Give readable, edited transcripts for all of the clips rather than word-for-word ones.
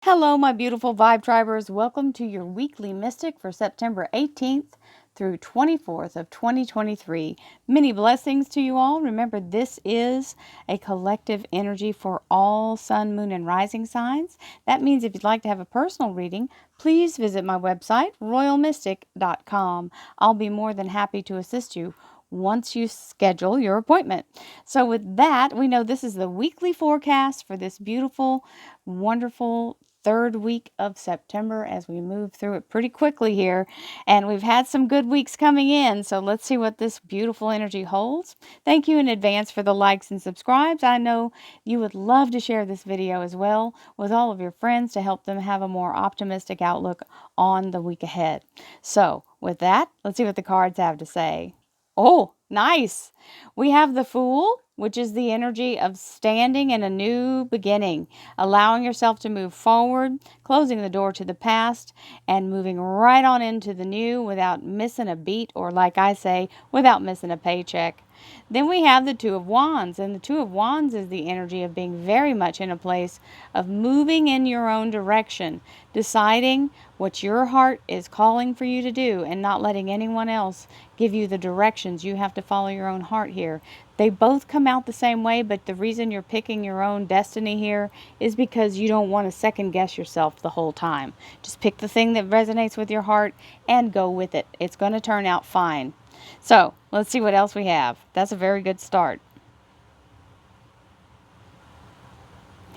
Hello, my beautiful Vibe Tribers. Welcome to your weekly Mystic for September 18th through 24th of 2023. Many blessings to you all. Remember, this is a collective energy for all sun, moon, and rising signs. That means if you'd like to have a personal reading, please visit my website, royalmystic.com. I'll be more than happy to assist you once you schedule your appointment. So with that, we know this is the weekly forecast for this beautiful, wonderful third week of September as we move through it pretty quickly here. And we've had some good weeks coming in, so let's see what this beautiful energy holds. Thank you in advance for the likes and subscribes. I know you would love to share this video as well with all of your friends to help them have a more optimistic outlook on the week ahead. So with that, let's see what the cards have to say. Oh, nice. We have the Fool, which is the energy of standing in a new beginning, allowing yourself to move forward, closing the door to the past, and moving right on into the new without missing a beat, or like I say, without missing a paycheck. Then we have the Two of Wands, and the Two of Wands is the energy of being very much in a place of moving in your own direction, deciding what your heart is calling for you to do and not letting anyone else give you the directions. You have to follow your own heart here. They both come out the same way, but the reason you're picking your own destiny here is because you don't want to second guess yourself the whole time. Just pick the thing that resonates with your heart and go with it. It's going to turn out fine. So let's see what else we have. That's a very good start.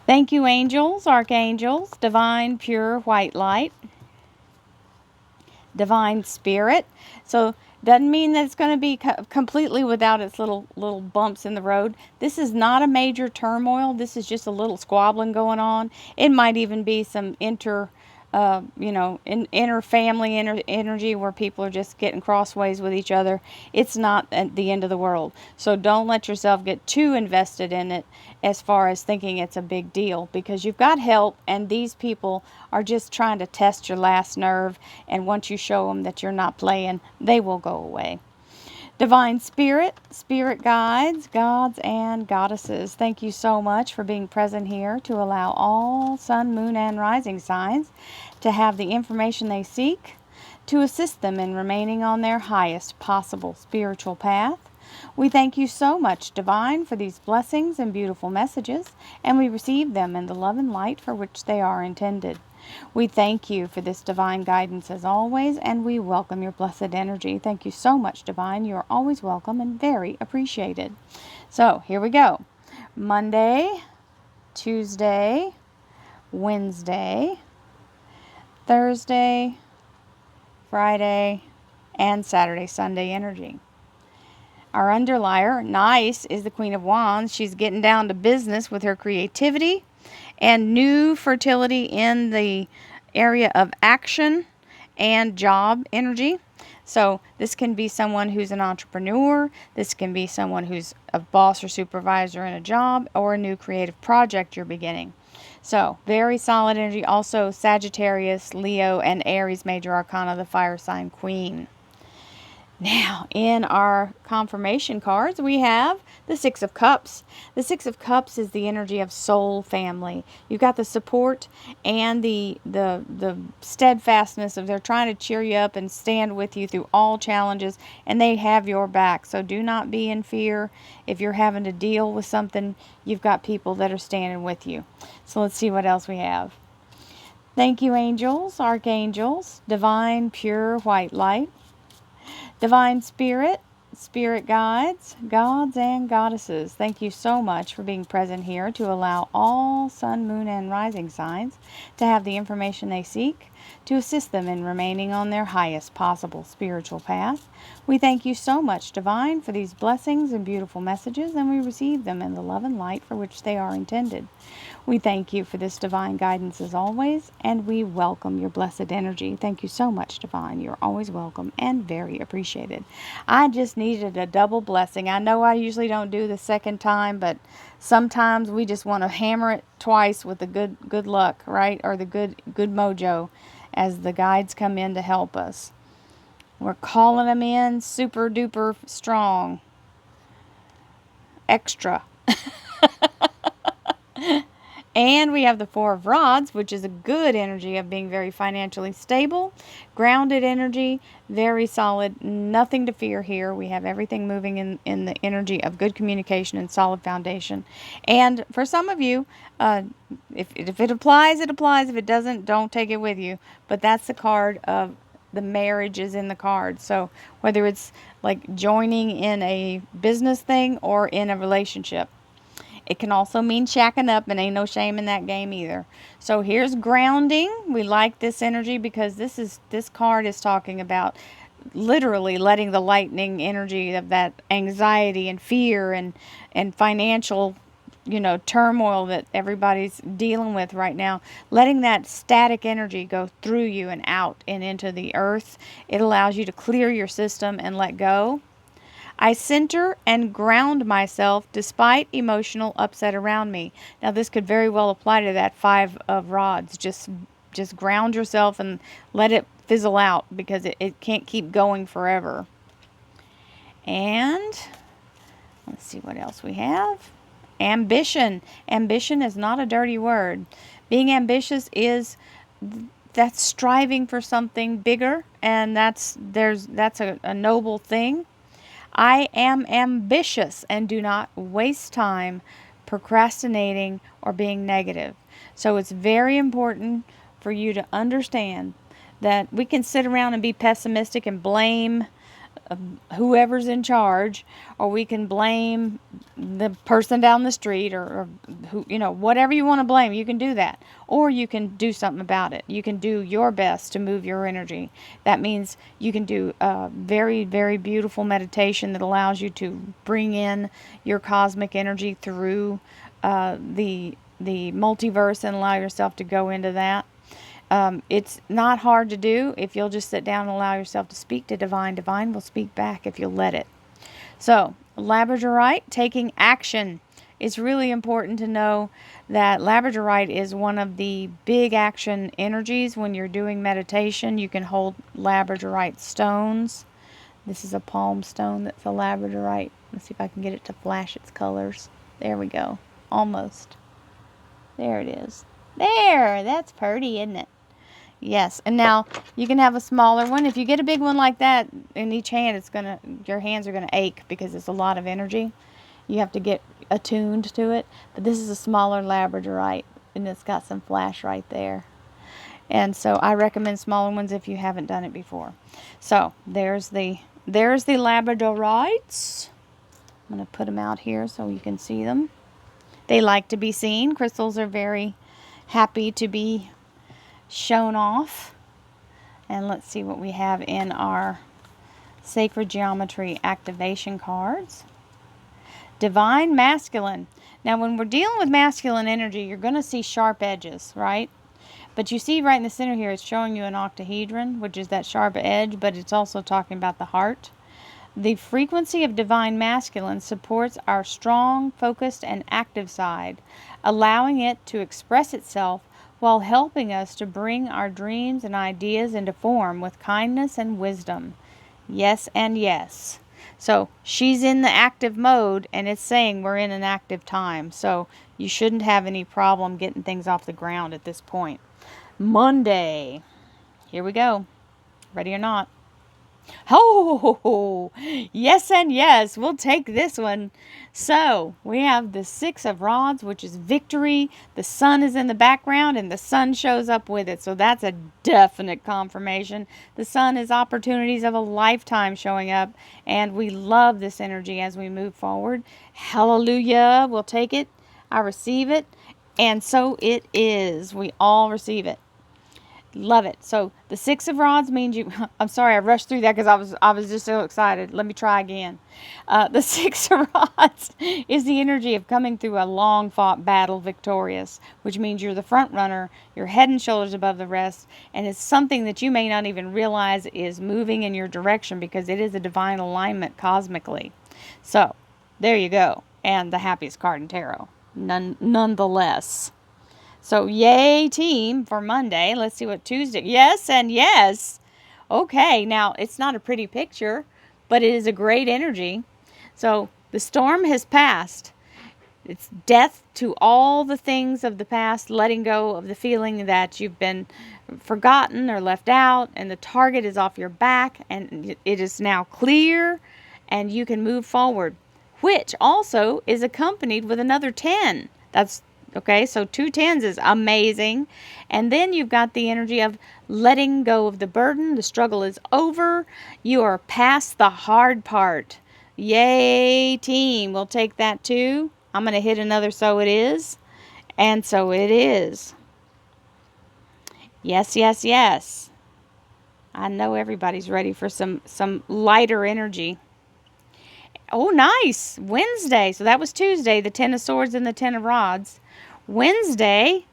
Thank you, angels, archangels, divine, pure, white light, divine spirit. So doesn't mean that it's going to be completely without its little bumps in the road. This is not a major turmoil. This is just a little squabbling going on. It might even be some inner family energy where people are just getting crossways with each other. It's not at the end of the world. So don't let yourself get too invested in it as far as thinking it's a big deal, because you've got help and these people are just trying to test your last nerve, and once you show them that you're not playing, they will go away. Divine Spirit, Spirit Guides, Gods, and Goddesses, thank you so much for being present here to allow all sun, moon, and rising signs to have the information they seek to assist them in remaining on their highest possible spiritual path. We thank you so much, Divine, for these blessings and beautiful messages, and we receive them in the love and light for which they are intended. We thank you for this divine guidance as always, and we welcome your blessed energy. Thank you so much, Divine. You are always welcome and very appreciated. So here we go. Monday, Tuesday, Wednesday, Thursday, Friday, and Saturday, Sunday energy. Our underlier, nice, is the Queen of Wands. She's getting down to business with her creativity and new fertility in the area of action and job energy. So this can be someone who's an entrepreneur. This can be someone who's a boss or supervisor in a job, or a new creative project you're beginning. So very solid energy. Also Sagittarius, Leo, and Aries major arcana, the fire sign queen. Now, in our confirmation cards, we have the Six of Cups. The Six of Cups is the energy of soul family. You've got the support and the steadfastness of they're trying to cheer you up and stand with you through all challenges, and they have your back. So do not be in fear. If you're having to deal with something, you've got people that are standing with you. So let's see what else we have. Thank you, angels, archangels, divine, pure, white light, Divine Spirit, Spirit Guides, Gods, and Goddesses, thank you so much for being present here to allow all sun, moon, and rising signs to have the information they seek to assist them in remaining on their highest possible spiritual path. We thank you so much, Divine, for these blessings and beautiful messages, and we receive them in the love and light for which they are intended. We thank you for this divine guidance as always, and we welcome your blessed energy. Thank you so much, Divine. You're always welcome and very appreciated. I just needed a double blessing. I know I usually don't do the second time, but sometimes we just want to hammer it twice with the good luck, right? Or the good mojo as the guides come in to help us. We're calling them in super duper strong. Extra. And we have the Four of Rods, which is a good energy of being very financially stable, grounded energy, very solid, nothing to fear here. We have everything moving in the energy of good communication and solid foundation. And for some of you, if it applies, it applies. If it doesn't, don't take it with you. But that's the card of the marriage is in the card. So whether it's like joining in a business thing or in a relationship. It can also mean shacking up, and ain't no shame in that game either. So here's grounding. We like this energy because this card is talking about literally letting the lightning energy of that anxiety and fear and financial, turmoil that everybody's dealing with right now, letting that static energy go through you and out and into the earth. It allows you to clear your system and let go. I center and ground myself despite emotional upset around me. Now this could very well apply to that Five of Rods. Just ground yourself and let it fizzle out because it can't keep going forever. And let's see what else we have. Ambition. Ambition is not a dirty word. Being ambitious that's striving for something bigger, and that's a noble thing. I am ambitious and do not waste time procrastinating or being negative. So it's very important for you to understand that we can sit around and be pessimistic and blame whoever's in charge, or we can blame the person down the street, or who, whatever you want to blame, you can do that. Or you can do something about it. You can do your best to move your energy. That means you can do a very, very beautiful meditation that allows you to bring in your cosmic energy through the multiverse and allow yourself to go into that. It's not hard to do if you'll just sit down and allow yourself to speak to divine. Divine will speak back if you'll let it. So, labradorite, taking action. It's really important to know that labradorite is one of the big action energies. When you're doing meditation, you can hold labradorite stones. This is a palm stone that's a labradorite. Let's see if I can get it to flash its colors. There we go. Almost. There it is. There! That's pretty, isn't it? Yes, and now you can have a smaller one. If you get a big one like that in each hand, your hands are gonna ache because it's a lot of energy. You have to get attuned to it. But this is a smaller labradorite, and it's got some flash right there. And so I recommend smaller ones if you haven't done it before. So there's the labradorites. I'm gonna put them out here so you can see them. They like to be seen. Crystals are very happy to be shown off. And let's see what we have in our Sacred Geometry activation cards. Divine Masculine. Now when we're dealing with masculine energy, you're going to see sharp edges, right? But you see right in the center here, it's showing you an octahedron, which is that sharp edge, but it's also talking about the heart. The frequency of Divine Masculine supports our strong, focused, and active side, allowing it to express itself while helping us to bring our dreams and ideas into form with kindness and wisdom. Yes and yes. So she's in the active mode, and it's saying we're in an active time. So you shouldn't have any problem getting things off the ground at this point. Monday. Here we go. Ready or not? Oh, yes and yes. We'll take this one. So, we have the Six of Rods, which is victory. The sun is in the background, and the sun shows up with it. So, that's a definite confirmation. The sun is opportunities of a lifetime showing up, and we love this energy as we move forward. Hallelujah. We'll take it. I receive it. And so it is. We all receive it. Love it. So the Six of Rods means you, I'm sorry, I rushed through that because I was just so excited. Let me try again. The Six of Rods is the energy of coming through a long fought battle victorious, which means you're the front runner, you're head and shoulders above the rest, and it's something that you may not even realize is moving in your direction because it is a divine alignment cosmically. So there you go. And the happiest card in tarot, nonetheless. So, yay, team, for Monday. Let's see what Tuesday... Yes and yes. Okay, now, it's not a pretty picture, but it is a great energy. So, the storm has passed. It's death to all the things of the past, letting go of the feeling that you've been forgotten or left out, and the target is off your back, and it is now clear, and you can move forward, which also is accompanied with another 10. That's okay, so 2 10s is amazing. And then you've got the energy of letting go of the burden. The struggle is over. You are past the hard part. Yay, team. We'll take that too. I'm going to hit another so it is. And so it is. Yes, yes, yes. I know everybody's ready for some lighter energy. Oh, nice. Wednesday. So that was Tuesday, the 10 of Swords and the 10 of Rods. Wednesday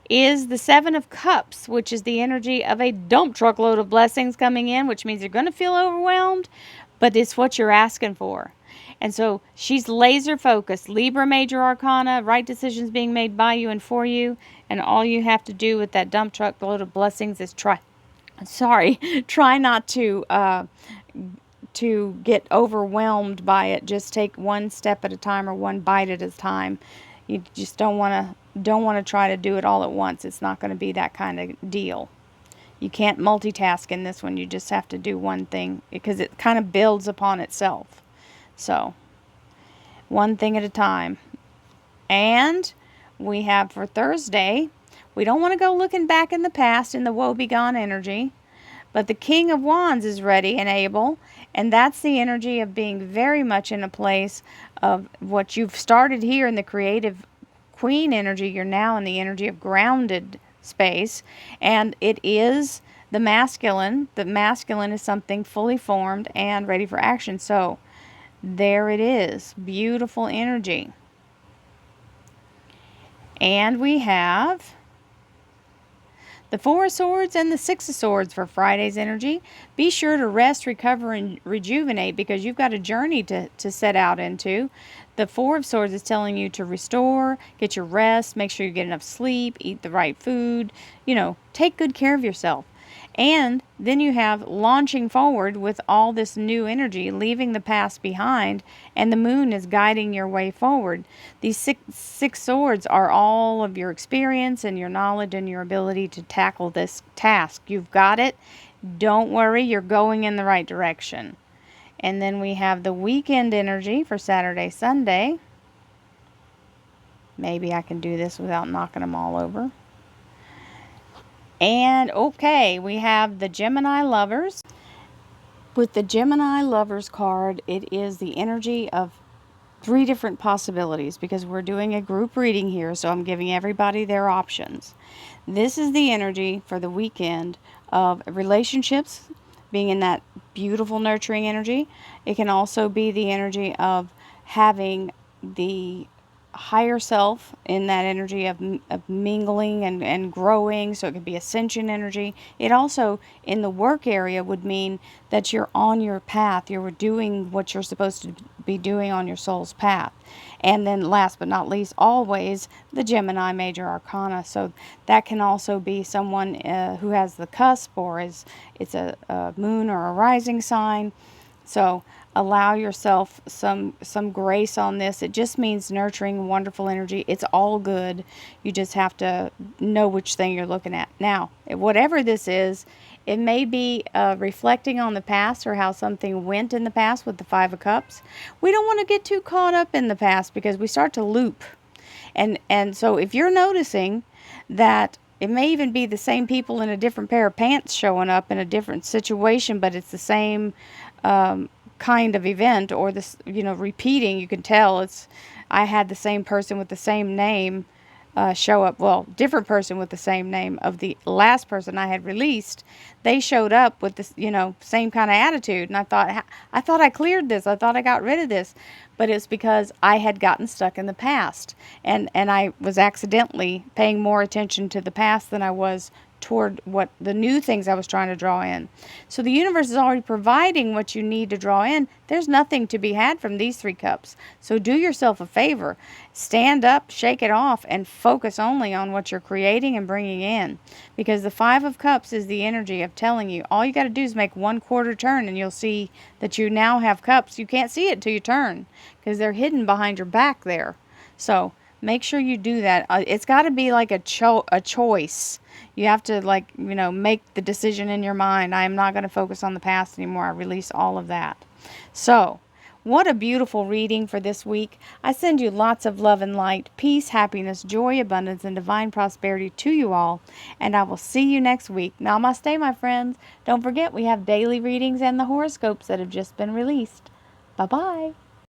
is the 7 of Cups, which is the energy of a dump truckload of blessings coming in, which means you're going to feel overwhelmed, but it's what you're asking for. And so she's laser focused. Libra major arcana, right decisions being made by you and for you. And all you have to do with that dump truckload of blessings is try not to get overwhelmed by it. Just take one step at a time or one bite at a time. You just don't want to try to do it all at once. It's not going to be that kind of deal. You can't multitask in this one. You just have to do one thing because it kind of builds upon itself. So, one thing at a time. And we have for Thursday, we don't want to go looking back in the past in the woe-begone energy, but the King of Wands is ready and able, and that's the energy of being very much in a place of what you've started here in the creative Queen energy. You're now in the energy of grounded space, and it is the masculine. The masculine is something fully formed and ready for action. So there it is. Beautiful energy. And we have the 4 of Swords and the 6 of Swords for Friday's energy. Be sure to rest, recover, and rejuvenate because you've got a journey to set out into. The 4 of Swords is telling you to restore, get your rest, make sure you get enough sleep, eat the right food, take good care of yourself. And then you have launching forward with all this new energy, leaving the past behind, and the moon is guiding your way forward. These six swords are all of your experience and your knowledge and your ability to tackle this task. You've got it. Don't worry, you're going in the right direction. And then we have the weekend energy for Saturday, Sunday. Maybe I can do this without knocking them all over. And okay, we have the Gemini Lovers. With the Gemini Lovers card, it is the energy of 3 different possibilities because we're doing a group reading here, so I'm giving everybody their options. This is the energy for the weekend of relationships, being in that beautiful nurturing energy. It can also be the energy of having the higher self in that energy of mingling and growing, so it could be ascension energy. It also in the work area would mean that you're on your path, you're doing what you're supposed to be doing on your soul's path. And then last but not least, always the Gemini major arcana, so that can also be someone who has the cusp, or it's a moon or a rising sign. So allow yourself some grace on this. It just means nurturing wonderful energy. It's all good. You just have to know which thing you're looking at. Now, whatever this is, it may be reflecting on the past or how something went in the past with the 5 of Cups. We don't want to get too caught up in the past because we start to loop. And so if you're noticing that it may even be the same people in a different pair of pants showing up in a different situation, but it's the same kind of event, or this, repeating. You can tell I had the same person with the same name show up. Well, different person with the same name of the last person I had released. They showed up with this, same kind of attitude, and I thought I cleared this. I thought I got rid of this, but it's because I had gotten stuck in the past, and I was accidentally paying more attention to the past than I was toward what the new things I was trying to draw in. So the universe is already providing what you need to draw in. There's nothing to be had from these 3 cups. So do yourself a favor. Stand up, shake it off, and focus only on what you're creating and bringing in. Because the 5 of Cups is the energy of telling you, all you got to do is make 1 quarter turn and you'll see that you now have cups. You can't see it till you turn because they're hidden behind your back there. So make sure you do that. It's got to be like a choice. You have to, like, make the decision in your mind. I am not going to focus on the past anymore. I release all of that. So, what a beautiful reading for this week. I send you lots of love and light, peace, happiness, joy, abundance, and divine prosperity to you all. And I will see you next week. Namaste, my friends. Don't forget, we have daily readings and the horoscopes that have just been released. Bye-bye.